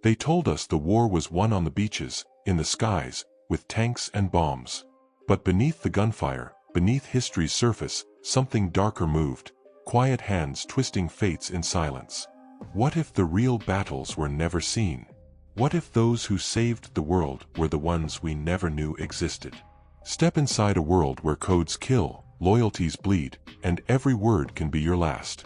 They told us the war was won on the beaches, in the skies, with tanks and bombs. But beneath the gunfire, beneath history's surface, something darker moved, quiet hands twisting fates in silence. What if the real battles were never seen? What if those who saved the world were the ones we never knew existed? Step inside a world where codes kill, loyalties bleed, and every word can be your last.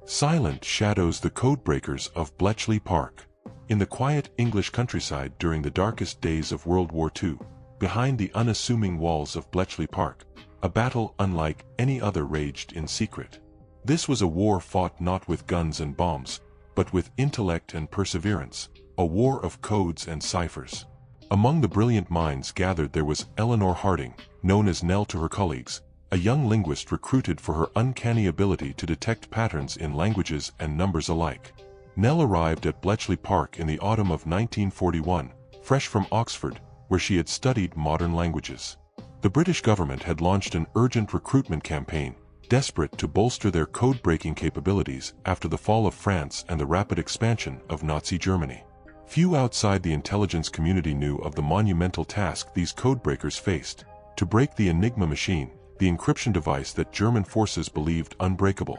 Silent shadows the codebreakers of Bletchley Park. In the quiet English countryside during the darkest days of World War II, behind the unassuming walls of Bletchley Park, a battle unlike any other raged in secret. This was a war fought not with guns and bombs, but with intellect and perseverance, a war of codes and ciphers. Among the brilliant minds gathered there was Eleanor Harding, known as Nell to her colleagues, a young linguist recruited for her uncanny ability to detect patterns in languages and numbers alike. Nell arrived at Bletchley Park in the autumn of 1941, fresh from Oxford, where she had studied modern languages. The British government had launched an urgent recruitment campaign, desperate to bolster their code-breaking capabilities after the fall of France and the rapid expansion of Nazi Germany. Few outside the intelligence community knew of the monumental task these codebreakers faced: to break the Enigma machine, the encryption device that German forces believed unbreakable.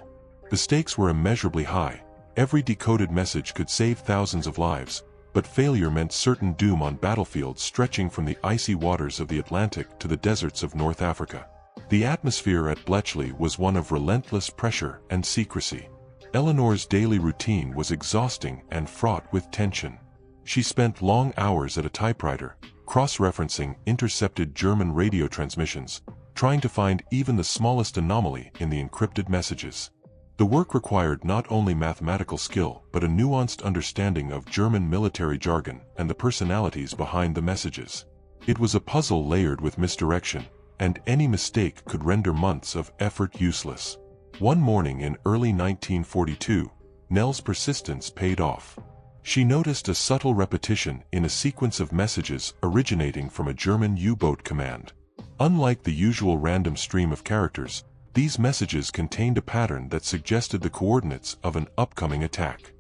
The stakes were immeasurably high. Every decoded message could save thousands of lives, but failure meant certain doom on battlefields stretching from the icy waters of the Atlantic to the deserts of North Africa. The atmosphere at Bletchley was one of relentless pressure and secrecy. Eleanor's daily routine was exhausting and fraught with tension. She spent long hours at a typewriter, cross-referencing intercepted German radio transmissions, trying to find even the smallest anomaly in the encrypted messages. The work required not only mathematical skill but a nuanced understanding of German military jargon and the personalities behind the messages. It was a puzzle layered with misdirection, and any mistake could render months of effort useless. One morning in early 1942, Nell's persistence paid off. She noticed a subtle repetition in a sequence of messages originating from a German U-boat command. Unlike the usual random stream of characters, these messages contained a pattern that suggested the coordinates of an upcoming attack.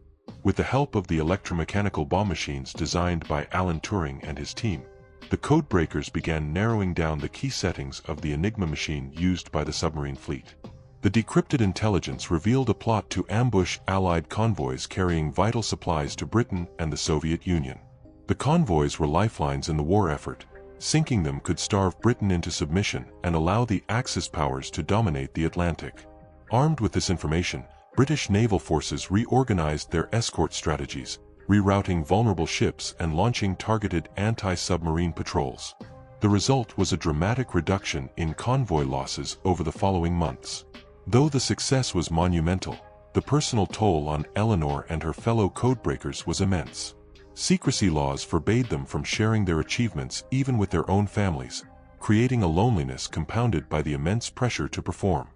With the help of the electromechanical bomb machines designed by Alan Turing and his team, the codebreakers began narrowing down the key settings of the Enigma machine used by the submarine fleet. The decrypted intelligence revealed a plot to ambush Allied convoys carrying vital supplies to Britain and the Soviet Union. The convoys were lifelines in the war effort. Sinking them could starve Britain into submission and allow the Axis powers to dominate the Atlantic. Armed with this information, British naval forces reorganized their escort strategies, rerouting vulnerable ships and launching targeted anti-submarine patrols. The result was a dramatic reduction in convoy losses over the following months. Though the success was monumental, the personal toll on Eleanor and her fellow codebreakers was immense. Secrecy laws forbade them from sharing their achievements even with their own families, creating a loneliness compounded by the immense pressure to perform.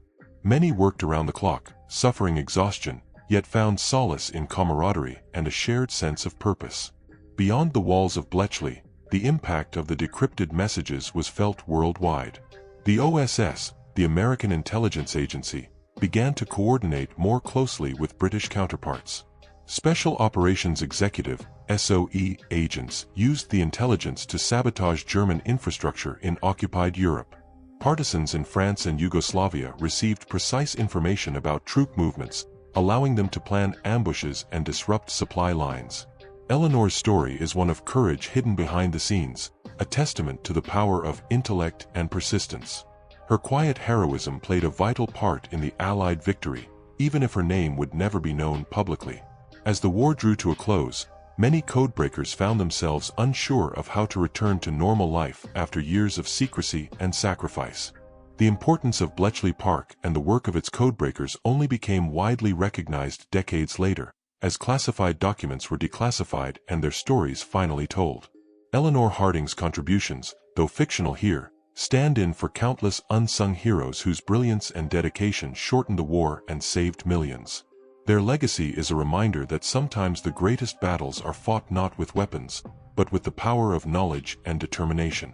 Many worked around the clock, suffering exhaustion, yet found solace in camaraderie and a shared sense of purpose. Beyond the walls of Bletchley, the impact of the decrypted messages was felt worldwide. The OSS, the American Intelligence Agency, began to coordinate more closely with British counterparts. Special Operations Executive (SOE) agents used the intelligence to sabotage German infrastructure in occupied Europe. Partisans in France and Yugoslavia received precise information about troop movements, allowing them to plan ambushes and disrupt supply lines. Eleanor's story is one of courage hidden behind the scenes, a testament to the power of intellect and persistence. Her quiet heroism played a vital part in the Allied victory, even if her name would never be known publicly. As the war drew to a close, many codebreakers found themselves unsure of how to return to normal life after years of secrecy and sacrifice. The importance of Bletchley Park and the work of its codebreakers only became widely recognized decades later, as classified documents were declassified and their stories finally told. Eleanor Harding's contributions, though fictional here, stand in for countless unsung heroes whose brilliance and dedication shortened the war and saved millions. Their legacy is a reminder that sometimes the greatest battles are fought not with weapons, but with the power of knowledge and determination.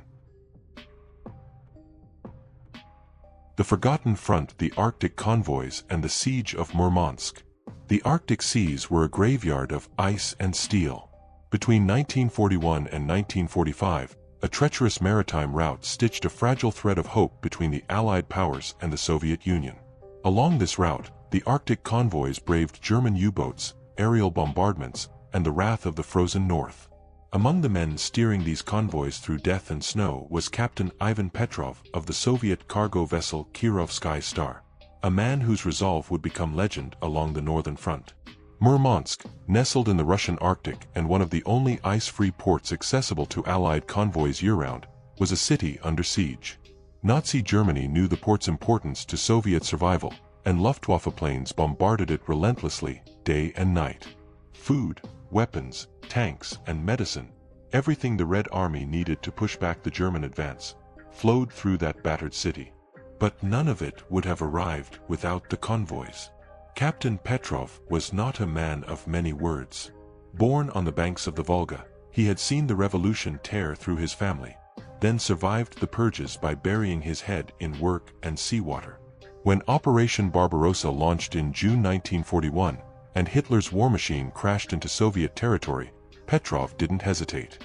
The Forgotten Front, the Arctic convoys, and the siege of Murmansk. The Arctic seas were a graveyard of ice and steel. Between 1941 and 1945, a treacherous maritime route stitched a fragile thread of hope between the Allied powers and the Soviet Union. Along this route, the Arctic convoys braved German U-boats, aerial bombardments, and the wrath of the frozen north. Among the men steering these convoys through death and snow was Captain Ivan Petrov of the Soviet cargo vessel Kirovskaya Star, a man whose resolve would become legend along the northern front. Murmansk, nestled in the Russian Arctic and one of the only ice-free ports accessible to Allied convoys year-round, was a city under siege. Nazi Germany knew the port's importance to Soviet survival, and Luftwaffe planes bombarded it relentlessly, day and night. Food, weapons, tanks, and medicine, everything the Red Army needed to push back the German advance, flowed through that battered city. But none of it would have arrived without the convoys. Captain Petrov was not a man of many words. Born on the banks of the Volga, he had seen the revolution tear through his family, then survived the purges by burying his head in work and seawater. When Operation Barbarossa launched in June 1941, and Hitler's war machine crashed into Soviet territory, Petrov didn't hesitate.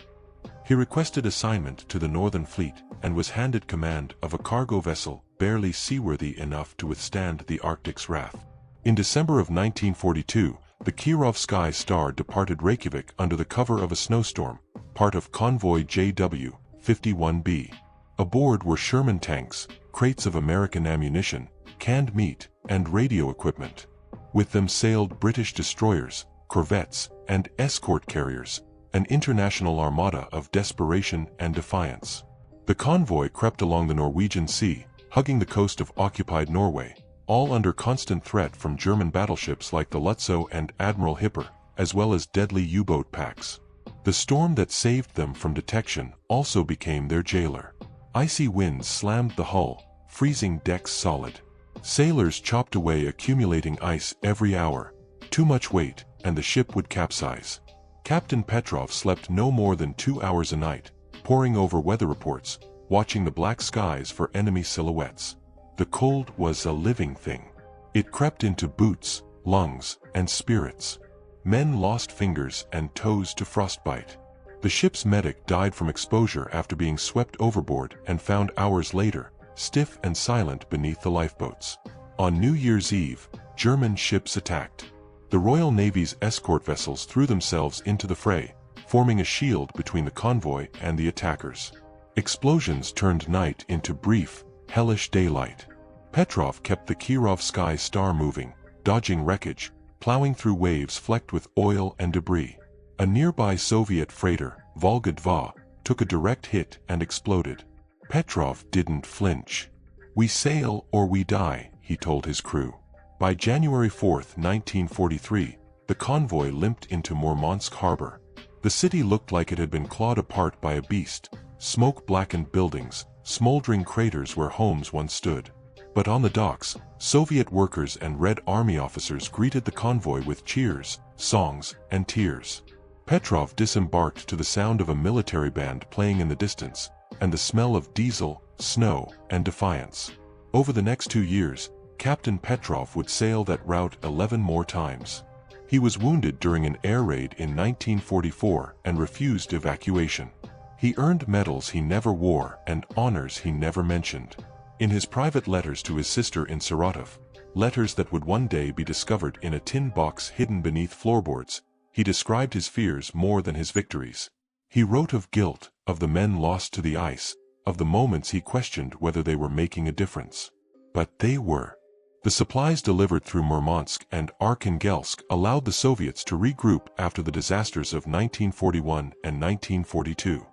He requested assignment to the Northern Fleet and was handed command of a cargo vessel barely seaworthy enough to withstand the Arctic's wrath. In December of 1942, the Kirovskaya Star departed Reykjavik under the cover of a snowstorm, part of Convoy JW-51B. Aboard were Sherman tanks, crates of American ammunition, canned meat, and radio equipment. With them sailed British destroyers, corvettes, and escort carriers, an international armada of desperation and defiance. The convoy crept along the Norwegian Sea, hugging the coast of occupied Norway, all under constant threat from German battleships like the Lutzow and Admiral Hipper, as well as deadly U-boat packs. The storm that saved them from detection also became their jailer. Icy winds slammed the hull, freezing decks solid. Sailors chopped away accumulating ice every hour. Too much weight, and the ship would capsize. Captain Petrov slept no more than 2 hours a night, poring over weather reports, watching the black skies for enemy silhouettes. The cold was a living thing. It crept into boots, lungs, and spirits. Men lost fingers and toes to frostbite. The ship's medic died from exposure after being swept overboard and found hours later, stiff and silent beneath the lifeboats. On New Year's Eve, German ships attacked. The Royal Navy's escort vessels threw themselves into the fray, forming a shield between the convoy and the attackers. Explosions turned night into brief, hellish daylight. Petrov kept the Kirovskaya Star moving, dodging wreckage, plowing through waves flecked with oil and debris. A nearby Soviet freighter, Volga-II, took a direct hit and exploded. Petrov didn't flinch. "We sail or we die," he told his crew. By January 4, 1943, the convoy limped into Murmansk harbor. The city looked like it had been clawed apart by a beast, smoke-blackened buildings, smoldering craters where homes once stood. But on the docks, Soviet workers and Red Army officers greeted the convoy with cheers, songs, and tears. Petrov disembarked to the sound of a military band playing in the distance, and the smell of diesel, snow, and defiance. Over the next 2 years, Captain Petrov would sail that route 11 more times. He was wounded during an air raid in 1944 and refused evacuation. He earned medals he never wore and honors he never mentioned. In his private letters to his sister in Saratov, letters that would one day be discovered in a tin box hidden beneath floorboards, he described his fears more than his victories. He wrote of guilt, of the men lost to the ice, of the moments he questioned whether they were making a difference. But they were. The supplies delivered through Murmansk and Arkhangelsk allowed the Soviets to regroup after the disasters of 1941 and 1942.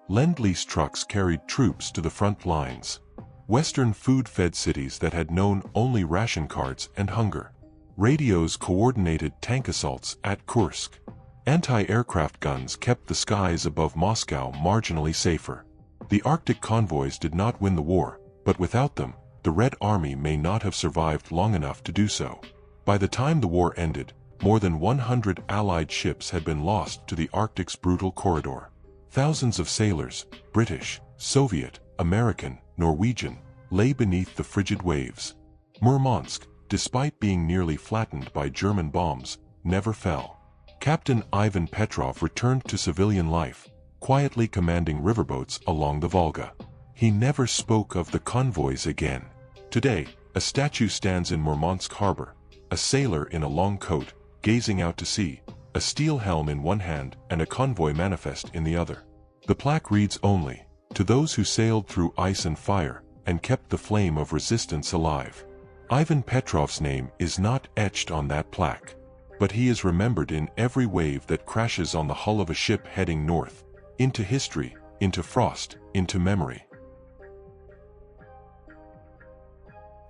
Lend-Lease trucks carried troops to the front lines. Western food-fed cities that had known only ration cards and hunger. Radios coordinated tank assaults at Kursk. Anti-aircraft guns kept the skies above Moscow marginally safer. The Arctic convoys did not win the war, but without them, the Red Army may not have survived long enough to do so. By the time the war ended, more than 100 Allied ships had been lost to the Arctic's brutal corridor. Thousands of sailors, British, Soviet, American, Norwegian, lay beneath the frigid waves. Murmansk, despite being nearly flattened by German bombs, never fell. Captain Ivan Petrov returned to civilian life, quietly commanding riverboats along the Volga. He never spoke of the convoys again. Today, a statue stands in Murmansk harbor, a sailor in a long coat, gazing out to sea, a steel helm in one hand and a convoy manifest in the other. The plaque reads only, "To those who sailed through ice and fire, and kept the flame of resistance alive." Ivan Petrov's name is not etched on that plaque, but he is remembered in every wave that crashes on the hull of a ship heading north, into history, into frost, into memory.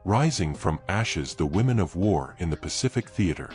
Rising from ashes, the women of war in the Pacific theater.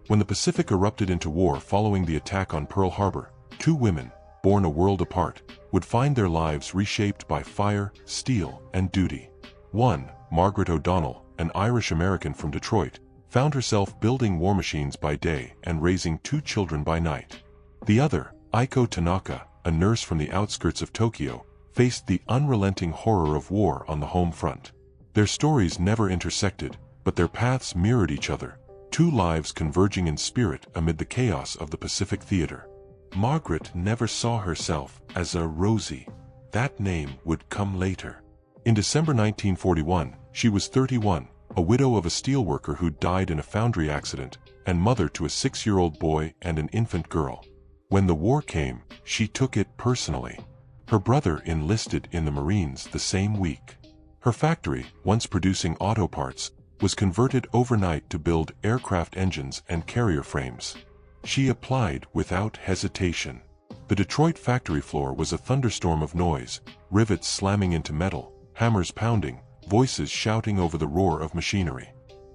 When the Pacific erupted into war following the attack on Pearl Harbor, two women, born a world apart, would find their lives reshaped by fire, steel, and duty. One, Margaret O'Donnell, an Irish-American from Detroit, found herself building war machines by day and raising two children by night. The other, Aiko Tanaka, a nurse from the outskirts of Tokyo, faced the unrelenting horror of war on the home front. Their stories never intersected, but their paths mirrored each other, two lives converging in spirit amid the chaos of the Pacific theater. Margaret never saw herself as a Rosie. That name would come later. In December 1941, she was 31, a widow of a steelworker who died in a foundry accident, and mother to a 6-year-old boy and an infant girl. When the war came, she took it personally. Her brother enlisted in the Marines the same week. Her factory, once producing auto parts, was converted overnight to build aircraft engines and carrier frames. She applied without hesitation. The Detroit factory floor was a thunderstorm of noise, rivets slamming into metal, hammers pounding, voices shouting over the roar of machinery.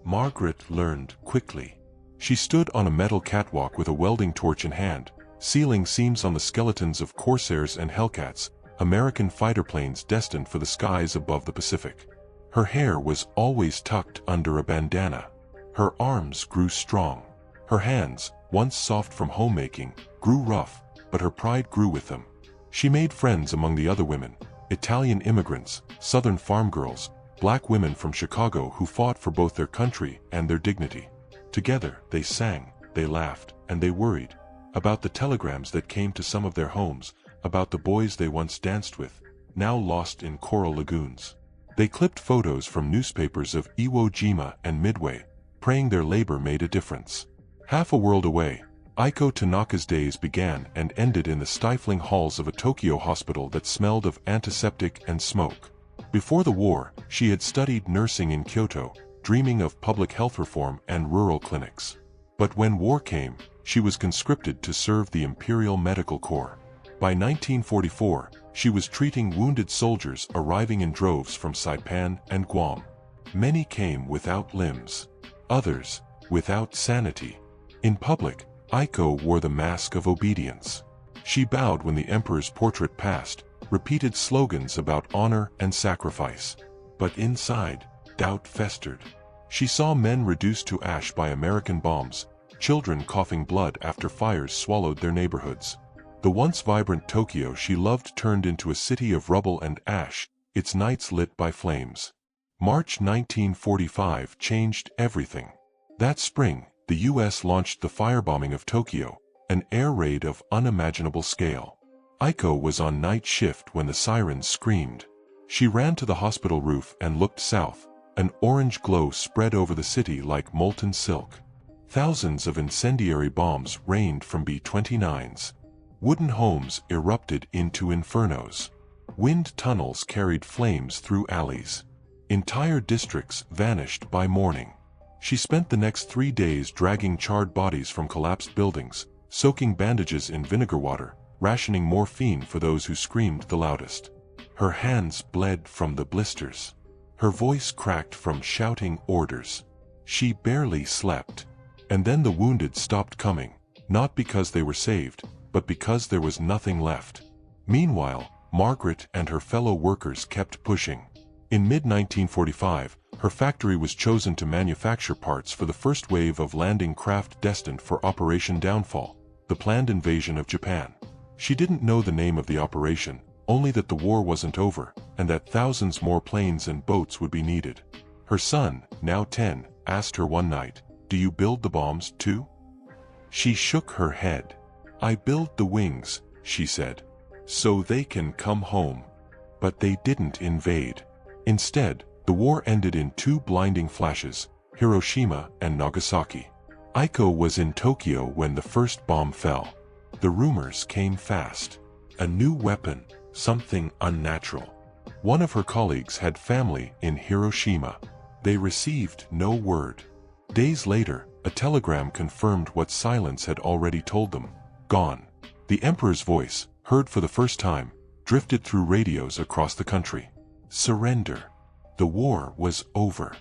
Margaret learned quickly. She stood on a metal catwalk with a welding torch in hand, sealing seams on the skeletons of Corsairs and Hellcats, American fighter planes destined for the skies above the Pacific. Her hair was always tucked under a bandana. Her arms grew strong. Her hands, once soft from homemaking, grew rough, but her pride grew with them. She made friends among the other women, Italian immigrants, Southern farm girls, black women from Chicago who fought for both their country and their dignity. Together, they sang, they laughed, and they worried about the telegrams that came to some of their homes, about the boys they once danced with, now lost in coral lagoons. They clipped photos from newspapers of Iwo Jima and Midway, praying their labor made a difference. Half a world away, Aiko Tanaka's days began and ended in the stifling halls of a Tokyo hospital that smelled of antiseptic and smoke. Before the war, she had studied nursing in Kyoto, dreaming of public health reform and rural clinics. But when war came, she was conscripted to serve the Imperial Medical Corps. By 1944, she was treating wounded soldiers arriving in droves from Saipan and Guam. Many came without limbs. Others, without sanity. In public, Aiko wore the mask of obedience. She bowed when the emperor's portrait passed, repeated slogans about honor and sacrifice. But inside, doubt festered. She saw men reduced to ash by American bombs, children coughing blood after fires swallowed their neighborhoods. The once vibrant Tokyo she loved turned into a city of rubble and ash, its nights lit by flames. March 1945 changed everything. That spring, the U.S. launched the firebombing of Tokyo, an air raid of unimaginable scale. Aiko was on night shift when the sirens screamed. She ran to the hospital roof and looked south. An orange glow spread over the city like molten silk. Thousands of incendiary bombs rained from B-29s. Wooden homes erupted into infernos. Wind tunnels carried flames through alleys. Entire districts vanished by morning. She spent the next 3 days dragging charred bodies from collapsed buildings, soaking bandages in vinegar water, rationing morphine for those who screamed the loudest. Her hands bled from the blisters. Her voice cracked from shouting orders. She barely slept. And then the wounded stopped coming, not because they were saved, but because there was nothing left. Meanwhile, Margaret and her fellow workers kept pushing. In mid-1945, her factory was chosen to manufacture parts for the first wave of landing craft destined for Operation Downfall, the planned invasion of Japan. She didn't know the name of the operation, only that the war wasn't over, and that thousands more planes and boats would be needed. Her son, now 10, asked her one night, "Do you build the bombs too?" She shook her head. "I build the wings," she said, "so they can come home." But they didn't invade. Instead, the war ended in two blinding flashes, Hiroshima and Nagasaki. Aiko was in Tokyo when the first bomb fell. The rumors came fast. A new weapon, something unnatural. One of her colleagues had family in Hiroshima. They received no word. Days later, a telegram confirmed what silence had already told them. Gone. The Emperor's voice, heard for the first time, drifted through radios across the country. Surrender. The war was over.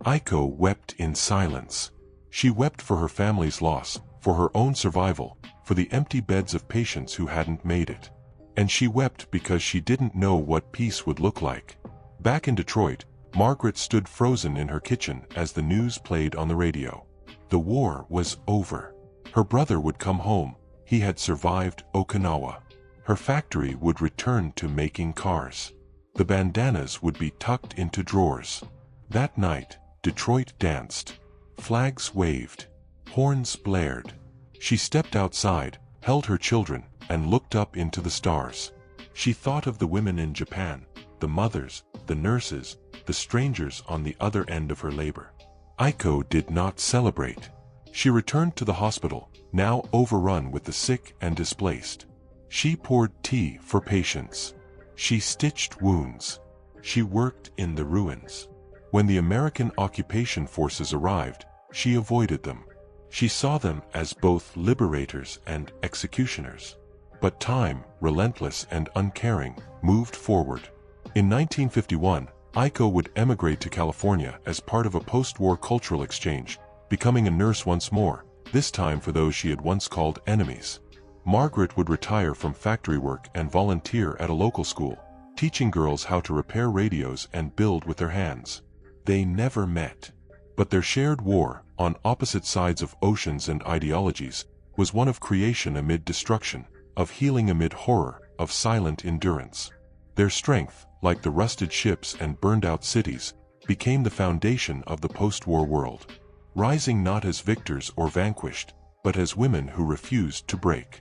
Aiko wept in silence. She wept for her family's loss, for her own survival, for the empty beds of patients who hadn't made it. And she wept because she didn't know what peace would look like. Back in Detroit, Margaret stood frozen in her kitchen as the news played on the radio. The war was over. Her brother would come home. He had survived Okinawa. Her factory would return to making cars. The bandanas would be tucked into drawers. That night, Detroit danced. Flags waved. Horns blared. She stepped outside, held her children, and looked up into the stars. She thought of the women in Japan, the mothers, the nurses, the strangers on the other end of her labor. Aiko did not celebrate. She returned to the hospital, now overrun with the sick and displaced. She poured tea for patients. She stitched wounds. She worked in the ruins. When the American occupation forces arrived, she avoided them. She saw them as both liberators and executioners. But time, relentless and uncaring, moved forward. In 1951, Aiko would emigrate to California as part of a post-war cultural exchange, becoming a nurse once more, this time for those she had once called enemies. Margaret would retire from factory work and volunteer at a local school, teaching girls how to repair radios and build with their hands. They never met. But their shared war, on opposite sides of oceans and ideologies, was one of creation amid destruction, of healing amid horror, of silent endurance. Their strength, like the rusted ships and burned-out cities, became the foundation of the post-war world, rising not as victors or vanquished, but as women who refused to break.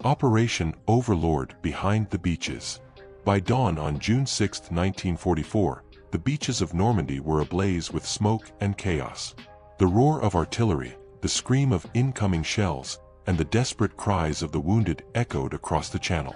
Operation Overlord behind the beaches. By dawn on June 6, 1944, the beaches of Normandy were ablaze with smoke and chaos. The roar of artillery, the scream of incoming shells, and the desperate cries of the wounded echoed across the channel.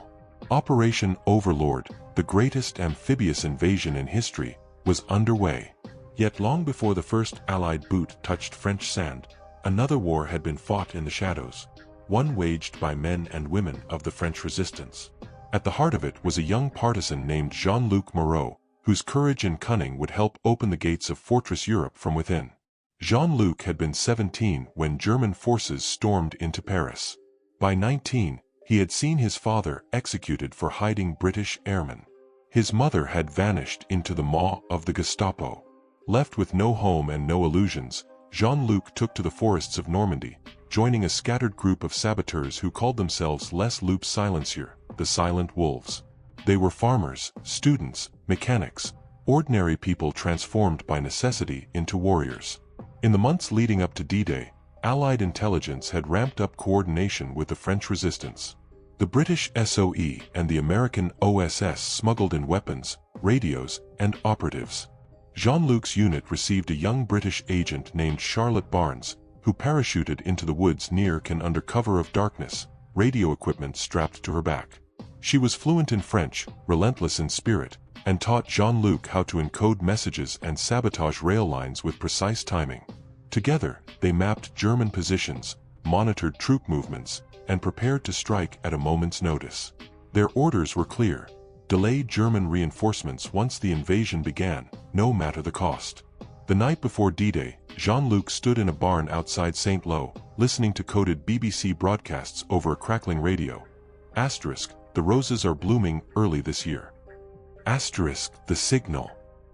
Operation Overlord, the greatest amphibious invasion in history, was underway. Yet long before the first Allied boot touched French sand, another war had been fought in the shadows, one waged by men and women of the French resistance. At the heart of it was a young partisan named Jean-Luc Moreau, whose courage and cunning would help open the gates of Fortress Europe from within. Jean-Luc had been 17 when German forces stormed into Paris. By 19, he had seen his father executed for hiding British airmen. His mother had vanished into the maw of the Gestapo. Left with no home and no illusions, Jean-Luc took to the forests of Normandy, joining a scattered group of saboteurs who called themselves Les Loups Silencieux, the Silent Wolves. They were farmers, students, mechanics, ordinary people transformed by necessity into warriors. In the months leading up to D-Day, Allied intelligence had ramped up coordination with the French resistance. The British SOE and the American OSS smuggled in weapons, radios, and operatives. Jean-Luc's unit received a young British agent named Charlotte Barnes, who parachuted into the woods near Cannes under cover of darkness, radio equipment strapped to her back. She was fluent in French, relentless in spirit, and taught Jean-Luc how to encode messages and sabotage rail lines with precise timing. Together, they mapped German positions, monitored troop movements, and prepared to strike at a moment's notice. Their orders were clear: delay German reinforcements once the invasion began, no matter the cost. The night before D-Day, Jean-Luc stood in a barn outside St. Lo, listening to coded BBC broadcasts over a crackling radio. Asterisk, the roses are blooming early this year. Asterisk, the signal.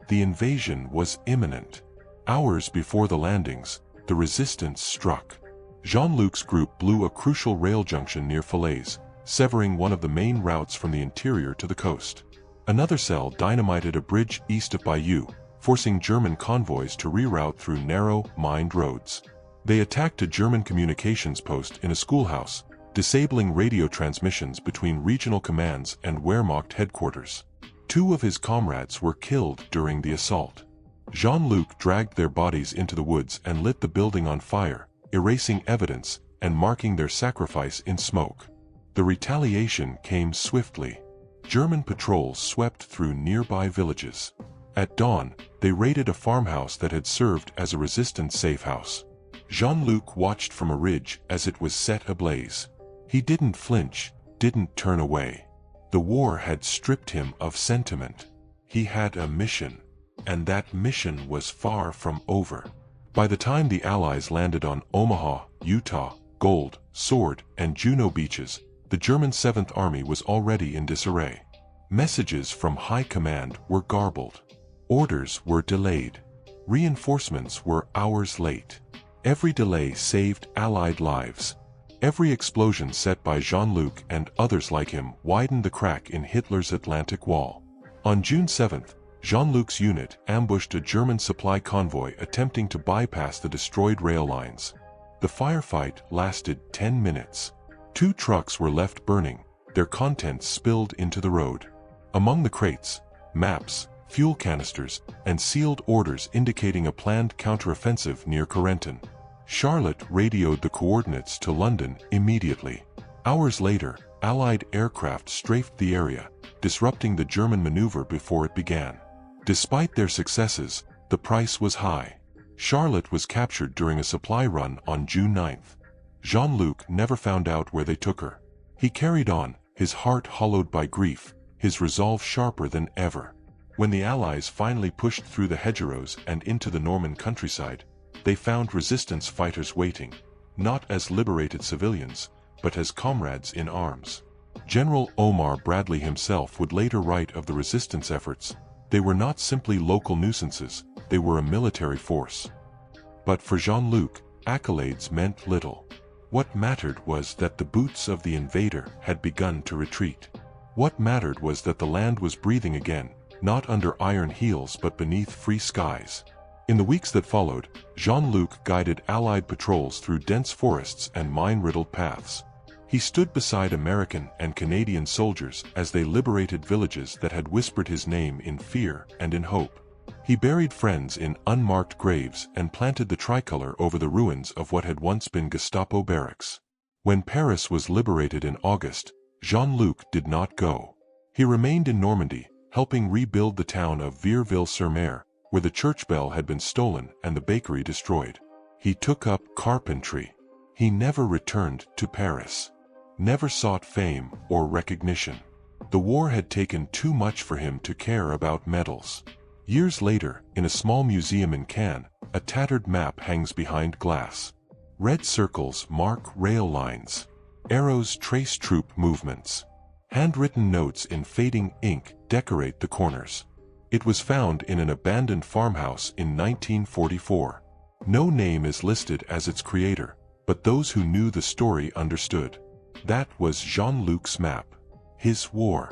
The invasion was imminent. Hours before the landings, the resistance struck. Jean-Luc's group blew a crucial rail junction near Falaise, severing one of the main routes from the interior to the coast. Another cell dynamited a bridge east of Bayeux, forcing German convoys to reroute through narrow, mined roads. They attacked a German communications post in a schoolhouse, disabling radio transmissions between regional commands and Wehrmacht headquarters. 2 of his comrades were killed during the assault. Jean-Luc dragged their bodies into the woods and lit the building on fire, erasing evidence and marking their sacrifice in smoke. The retaliation came swiftly. German patrols swept through nearby villages. At dawn, they raided a farmhouse that had served as a resistance safe house. Jean-Luc watched from a ridge as it was set ablaze. He didn't flinch, didn't turn away. The war had stripped him of sentiment. He had a mission, and that mission was far from over. By the time the Allies landed on Omaha, Utah, Gold, Sword, and Juno beaches, the German 7th Army was already in disarray. Messages from high command were garbled. Orders were delayed. Reinforcements were hours late. Every delay saved Allied lives. Every explosion set by Jean-Luc and others like him widened the crack in Hitler's Atlantic Wall. On June 7th, Jean-Luc's unit ambushed a German supply convoy attempting to bypass the destroyed rail lines. The firefight lasted 10 minutes. 2 trucks were left burning, their contents spilled into the road. Among the crates, maps, fuel canisters, and sealed orders indicating a planned counteroffensive near Corentin. Charlotte radioed the coordinates to London immediately. Hours later, Allied aircraft strafed the area, disrupting the German maneuver before it began. Despite their successes, the price was high. Charlotte was captured during a supply run on June 9th. Jean-Luc never found out where they took her. He carried on, his heart hollowed by grief, his resolve sharper than ever. When the Allies finally pushed through the hedgerows and into the Norman countryside, they found resistance fighters waiting, not as liberated civilians, but as comrades in arms. General Omar Bradley himself would later write of the resistance efforts, "They were not simply local nuisances, they were a military force." But for Jean-Luc, accolades meant little. What mattered was that the boots of the invader had begun to retreat. What mattered was that the land was breathing again, not under iron heels but beneath free skies. In the weeks that followed, Jean-Luc guided Allied patrols through dense forests and mine-riddled paths. He stood beside American and Canadian soldiers as they liberated villages that had whispered his name in fear and in hope. He buried friends in unmarked graves and planted the tricolor over the ruins of what had once been Gestapo barracks. When Paris was liberated in August, Jean-Luc did not go. He remained in Normandy, helping rebuild the town of Vierzeville-sur-Mer, where the church bell had been stolen and the bakery destroyed. He took up carpentry. He never returned to Paris. Never sought fame or recognition. The war had taken too much for him to care about medals. Years later, in a small museum in Cannes, a tattered map hangs behind glass. Red circles mark rail lines. Arrows trace troop movements. Handwritten notes in fading ink decorate the corners. It was found in an abandoned farmhouse in 1944. No name is listed as its creator, but those who knew the story understood. That was Jean-Luc's map. His war.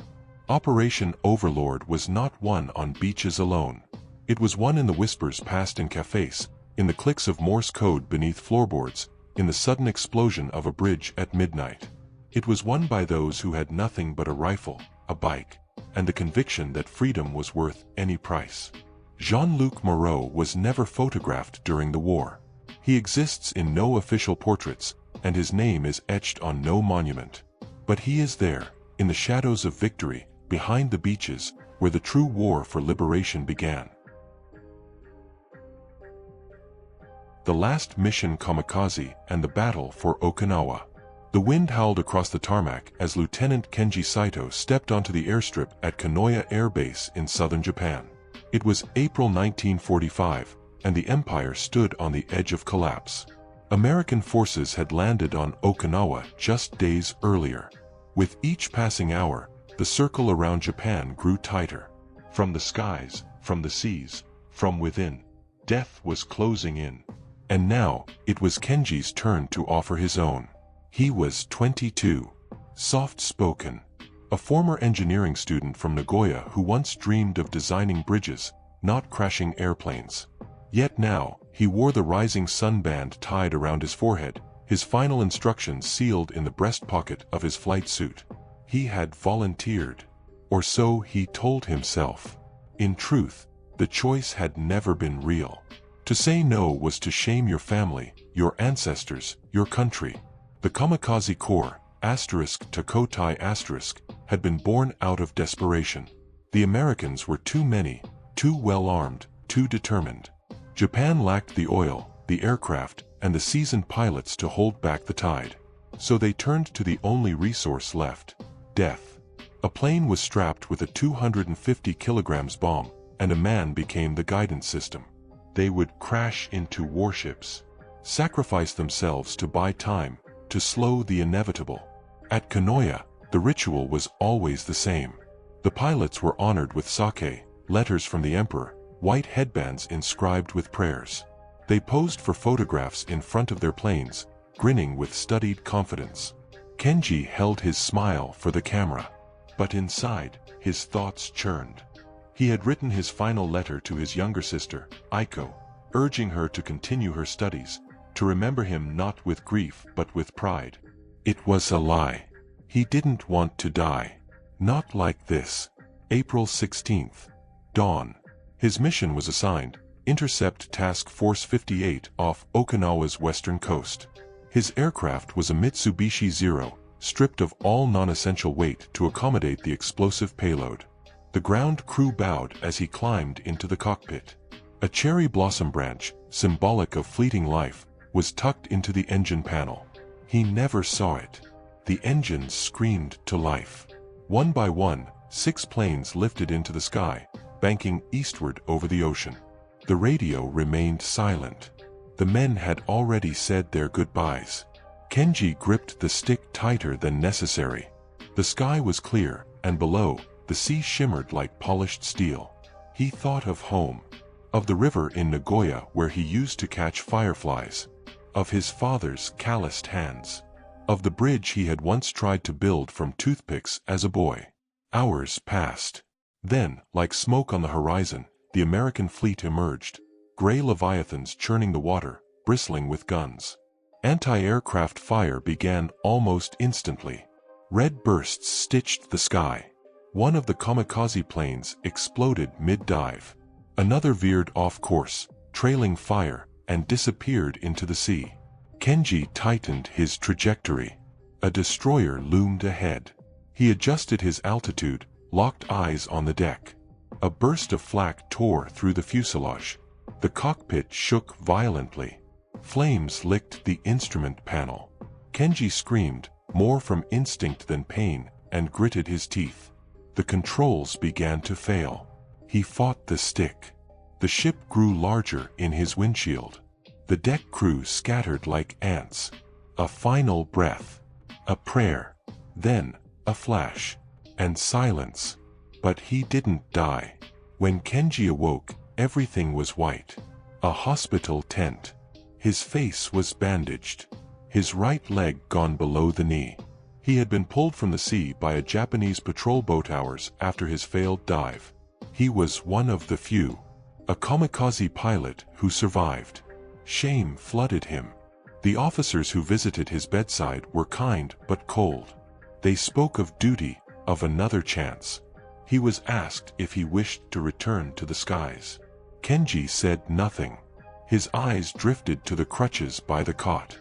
Operation Overlord was not one on beaches alone. It was one in the whispers passed in cafes, in the clicks of Morse code beneath floorboards, in the sudden explosion of a bridge at midnight. It was won by those who had nothing but a rifle, a bike, and the conviction that freedom was worth any price. Jean-Luc Moreau was never photographed during the war. He exists in no official portraits, and his name is etched on no monument. But he is there, in the shadows of victory, behind the beaches, where the true war for liberation began. The Last Mission Kamikaze and the Battle for Okinawa. The wind howled across the tarmac as Lieutenant Kenji Saito stepped onto the airstrip at Kanoya Air Base in southern Japan. It was April 1945, and the Empire stood on the edge of collapse. American forces had landed on Okinawa just days earlier. With each passing hour, the circle around Japan grew tighter. From the skies, from the seas, from within, death was closing in. And now, it was Kenji's turn to offer his own. He was 22, soft-spoken, a former engineering student from Nagoya who once dreamed of designing bridges. not crashing airplanes. Yet now, he wore the rising sun band tied around his forehead, his final instructions sealed in the breast pocket of his flight suit. He had volunteered. Or so he told himself. In truth, the choice had never been real. To say no was to shame your family, your ancestors, your country. The Kamikaze Corps, *Takotai*, had been born out of desperation. The Americans were too many, too well armed, too determined. Japan lacked the oil, the aircraft, and the seasoned pilots to hold back the tide. So they turned to the only resource left: death. A plane was strapped with a 250 kilograms bomb, and a man became the guidance system. They would crash into warships, sacrifice themselves to buy time, to slow the inevitable. At Kanoya, the ritual was always the same. The pilots were honored with sake, letters from the emperor, white headbands inscribed with prayers. They posed for photographs in front of their planes, grinning with studied confidence. Kenji held his smile for the camera. But inside, his thoughts churned. He had written his final letter to his younger sister, Aiko, urging her to continue her studies, to remember him not with grief but with pride. It was a lie. He didn't want to die. Not like this. April 16th. Dawn. His mission was assigned: Intercept Task Force 58 off Okinawa's western coast. His aircraft was a Mitsubishi Zero, stripped of all non-essential weight to accommodate the explosive payload. The ground crew bowed as he climbed into the cockpit. A cherry blossom branch, symbolic of fleeting life, was tucked into the engine panel. He never saw it. The engines screamed to life. One by one, 6 planes lifted into the sky, banking eastward over the ocean. The radio remained silent. The men had already said their goodbyes. Kenji gripped the stick tighter than necessary. The sky was clear, and below, the sea shimmered like polished steel. He thought of home, of the river in Nagoya where he used to catch fireflies, of his father's calloused hands, of the bridge he had once tried to build from toothpicks as a boy. Hours passed. Then, like smoke on the horizon, the American fleet emerged, gray leviathans churning the water, bristling with guns. Anti-aircraft fire began almost instantly. Red bursts stitched the sky. One of the kamikaze planes exploded mid-dive. Another veered off course, trailing fire, and disappeared into the sea. Kenji tightened his trajectory. A destroyer loomed ahead. He adjusted his altitude, locked eyes on the deck. A burst of flak tore through the fuselage. The cockpit shook violently. Flames licked the instrument panel. Kenji screamed, more from instinct than pain, and gritted his teeth. The controls began to fail. He fought the stick. The ship grew larger in his windshield. The deck crew scattered like ants. A final breath. A prayer. Then, a flash. And silence. But he didn't die. When Kenji awoke, everything was white. A hospital tent. His face was bandaged. His right leg gone below the knee. He had been pulled from the sea by a Japanese patrol boat hours after his failed dive. He was one of the few. A kamikaze pilot who survived. Shame flooded him. The officers who visited his bedside were kind but cold. They spoke of duty, of another chance. He was asked if he wished to return to the skies. Kenji said nothing. His eyes drifted to the crutches by the cot.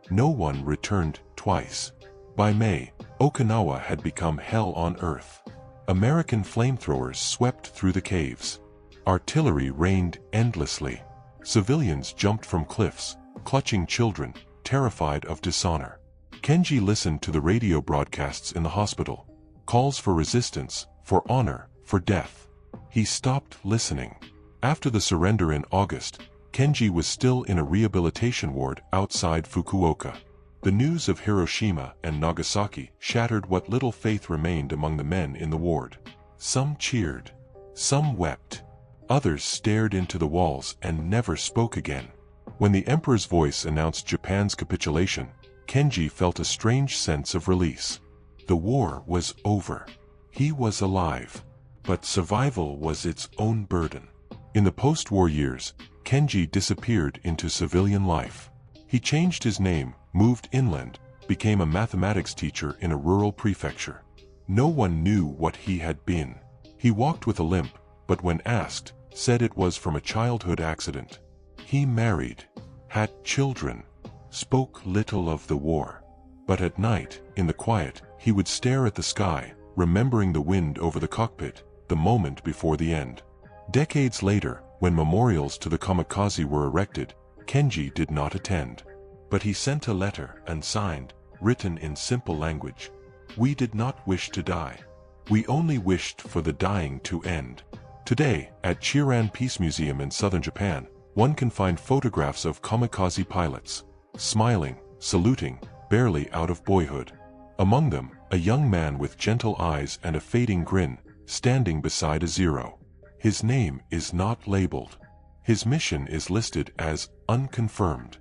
No one returned twice. By May, Okinawa had become hell on earth. American flamethrowers swept through the caves. Artillery rained endlessly. Civilians jumped from cliffs, clutching children, terrified of dishonor. Kenji listened to the radio broadcasts in the hospital. Calls for resistance, for honor, for death. He stopped listening. After the surrender in August, Kenji was still in a rehabilitation ward outside Fukuoka. The news of Hiroshima and Nagasaki shattered what little faith remained among the men in the ward. Some cheered. Some wept. Others stared into the walls and never spoke again. When the emperor's voice announced Japan's capitulation, Kenji felt a strange sense of release. The war was over. He was alive. But survival was its own burden. In the post-war years, Kenji disappeared into civilian life. He changed his name, moved inland, became a mathematics teacher in a rural prefecture. No one knew what he had been. He walked with a limp, but when asked, said it was from a childhood accident. He married, had children, spoke little of the war. But at night, in the quiet, he would stare at the sky, remembering the wind over the cockpit, the moment before the end. Decades later, when memorials to the Kamikaze were erected, Kenji did not attend. But he sent a letter and signed, written in simple language. "We did not wish to die. We only wished for the dying to end." Today, at Chiran Peace Museum in southern Japan, one can find photographs of kamikaze pilots, smiling, saluting, barely out of boyhood. Among them, a young man with gentle eyes and a fading grin, standing beside a zero. His name is not labeled. His mission is listed as unconfirmed.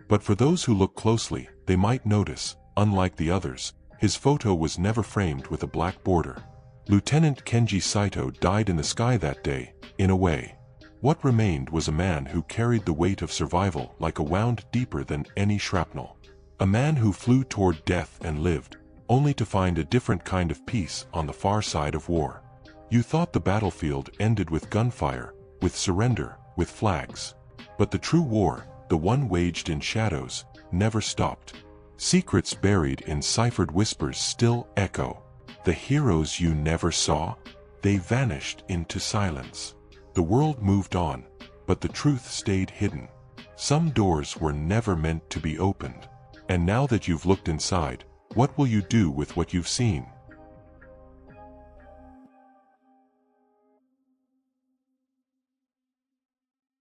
But for those who look closely, they might notice, unlike the others, his photo was never framed with a black border. Lieutenant Kenji Saito died in the sky that day, in a way. What remained was a man who carried the weight of survival like a wound deeper than any shrapnel. A man who flew toward death and lived, only to find a different kind of peace on the far side of war. You thought the battlefield ended with gunfire, with surrender, with flags. But the true war, the one waged in shadows, never stopped. Secrets buried in ciphered whispers still echo. The heroes you never saw? They vanished into silence. The world moved on, but the truth stayed hidden. Some doors were never meant to be opened. And now that you've looked inside, what will you do with what you've seen?